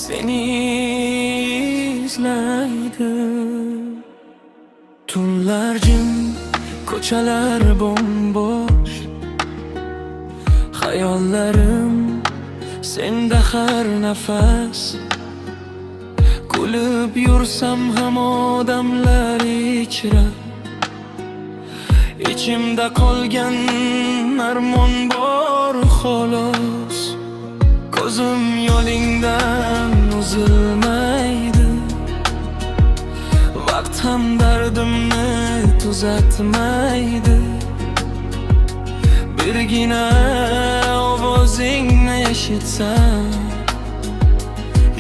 seni izlaydi. Tunlar jim, ko'chalar bombosh, hayollarim senda har nafas. Kulib yursam ham odamlar ichra, ichimda qolgan armon bor xolos. Ko'zim yo'lingdan uzilmaydi, vaqt ham dardimni tuzatmaydi. Birgina ovozingni eshitsam,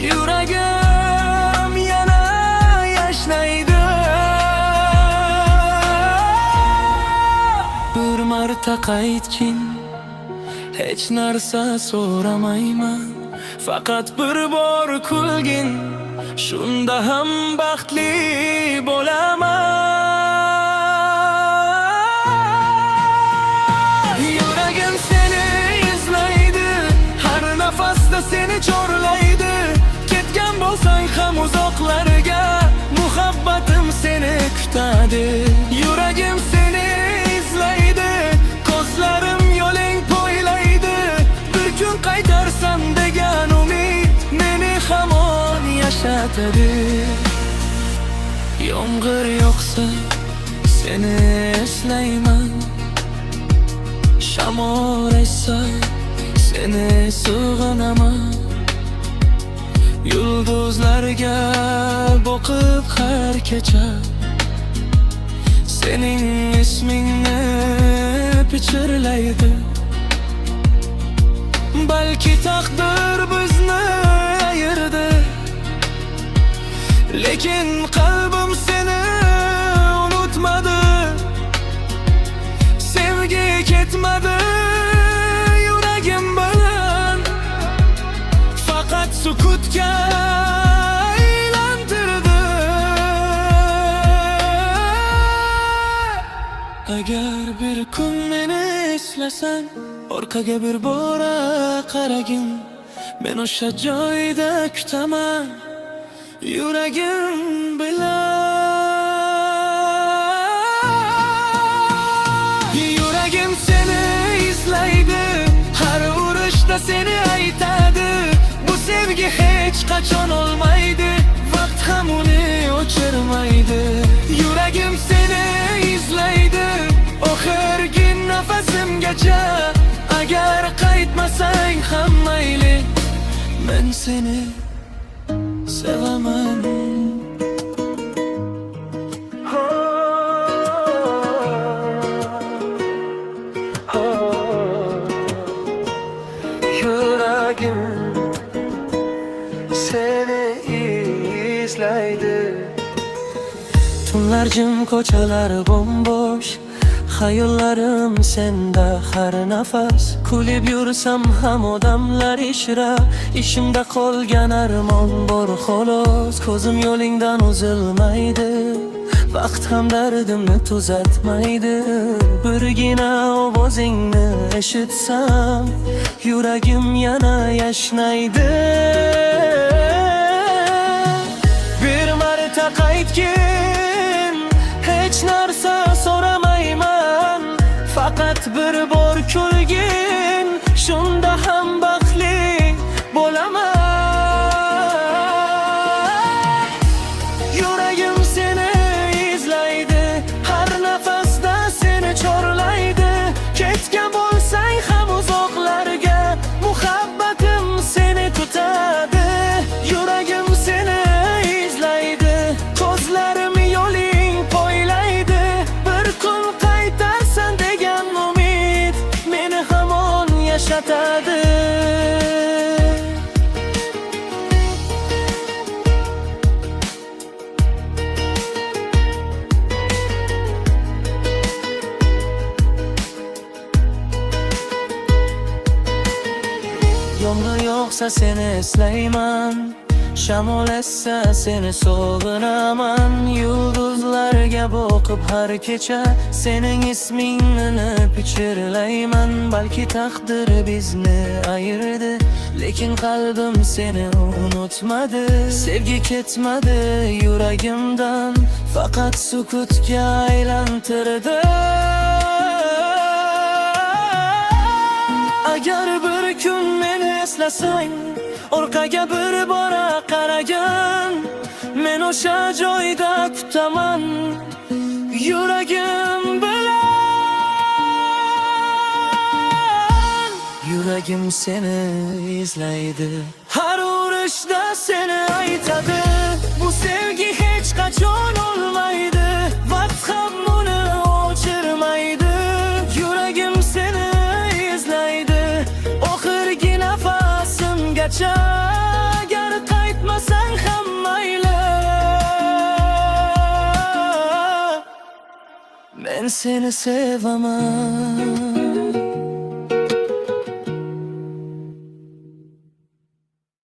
yuragim yana yashnaydi. Bir marta qaytgin, hech narsa so'ramayman. Faqat bir bor kulgin, shunda ham baxtli bo'laman. Yuragim seni izlaydi, har nafasda seni chorlaydi. Ketgan bo'lsang ham uzoqlarga, muhabbatim seni kutadi. Yuragim seni izlaydi, ko'zlarim yo'ling poylaydi. Bir kun qaytarsan degan umid meni hamon yashatadi. Yomg'ir yog'sa seni eslayman, shamol essa seni sog'inaman. Yulduzlarga boqib har kecha sening ismingni pichirlaydi. Balki taqdir bizni ayirdi, lekin qalbim seni unutmadi. Sevgi ketmadi yuragim bilan, faqat sukutga aylantirdi. Agar bir kun meni eslasan, orqaga bir bora qaragin. Men o'sha joyda kutaman yuragim bilan. Yuragim seni izlaydi, har urishda seni aytadi. Bu sevgi hech qachon olmaydi, vaqt ham uni o'chirmaydi. Yuragim seni izlaydi, oxirgi nafasimgacha. Agar qaytmasang ham mayli, men seni sevaman. Yuragim seni izlaydi. Tunlar jim, ko'chalar bombosh, hayollarim senda har nafas. Kulib yursam ham odamlar ishra, ishimda qolgan armon bor xolos. Ko'zim yo'lingdan uzilmaydi, vaqt ham dardimni tuzatmaydi. Birgina ovozingni eshitsam, yuragim yana yashnaydi. Bir marta qaytgin, hech narsa so'ramayman. Faqat bir bor kulgin, shunda ham baxtli bo'laman. Yuragim seni izlaydi, har nafasda seni chorlaydi. Ketgan bo'lsang ham uzoqlarga, muhabbatim seni kutadi. Yuragim seni izlaydi, ko'zlarim yo'ling poylaydi. Bir kun qaytarsan degan umid meni hamon yashatadi. Yomg'ir yog'sa seni eslayman, shamol essa seni sog'inaman. Yulduzlarga boqib har kecha sening ismingni pichirlayman. Balki taqdir bizni ayirdi, Lekin kalbim seni unutmadı. Sevgi ketmedi yüreğimden, fakat sukutga aylantirdi. Agar bir kun meni eslasang, orqaga bir bora qaragin, men o'sha joyda kutaman yüreğim bilan. Yüreğim seni izleydi, har urishda seni aytadi. Bu sevgi hech qachon olmaydi, vaqt ham buni o'chirmaydi. Yüreğim seni izleydi, oxirgi nafasimgacha. Agar qaytmasang ham mayli, men seni sevaman.